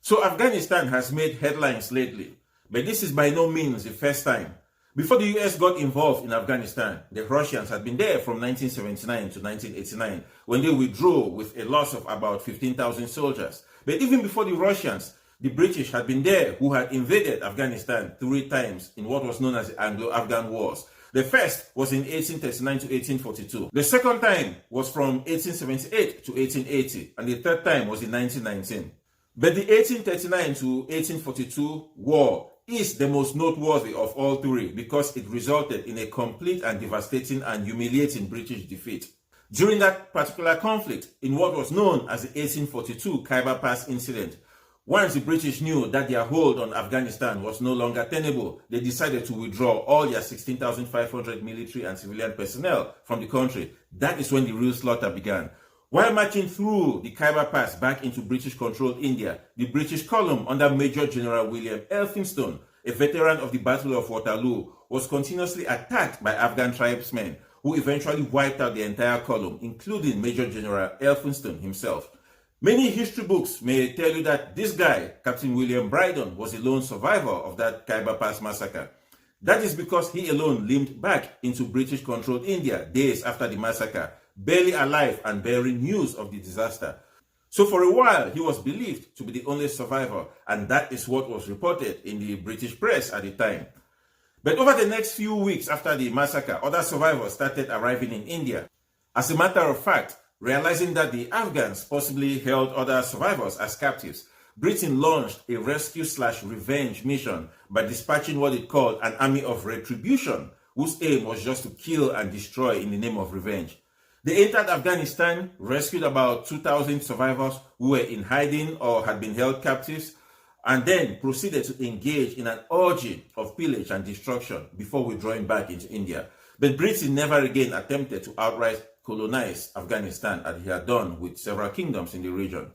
So Afghanistan has made headlines lately, but this is by no means the first time. Before the US got involved in Afghanistan, the Russians had been there from 1979 to 1989 when they withdrew with a loss of about 15,000 soldiers. But even before the Russians, the British had been there, who had invaded Afghanistan 3 times in what was known as the Anglo-Afghan Wars. The first was in 1839 to 1842. The second time was from 1878 to 1880, and the third time was in 1919. But the 1839 to 1842 war is the most noteworthy of all 3 because it resulted in a complete and devastating and humiliating British defeat. During that particular conflict, in what was known as the 1842 Khyber Pass incident, once the British knew that their hold on Afghanistan was no longer tenable, they decided to withdraw all their 16,500 military and civilian personnel from the country. That is when the real slaughter began. While marching through the Khyber Pass back into British-controlled India, the British column under Major General William Elphinstone, a veteran of the Battle of Waterloo, was continuously attacked by Afghan tribesmen who eventually wiped out the entire column, including Major General Elphinstone himself. Many history books may tell you that this guy, Captain William Brydon, was a lone survivor of that Khyber Pass massacre. That is because he alone limped back into British-controlled India days after the massacre, barely alive and bearing news of the disaster. So for a while, he was believed to be the only survivor, and that is what was reported in the British press at the time. But over the next few weeks after the massacre, other survivors started arriving in India. As a matter of fact, realizing that the Afghans possibly held other survivors as captives, Britain launched a rescue/revenge mission by dispatching what it called an army of retribution, whose aim was just to kill and destroy in the name of revenge. They entered Afghanistan, rescued about 2,000 survivors who were in hiding or had been held captives, and then proceeded to engage in an orgy of pillage and destruction before withdrawing back into India. But Britain never again attempted to outright colonize Afghanistan as he had done with several kingdoms in the region.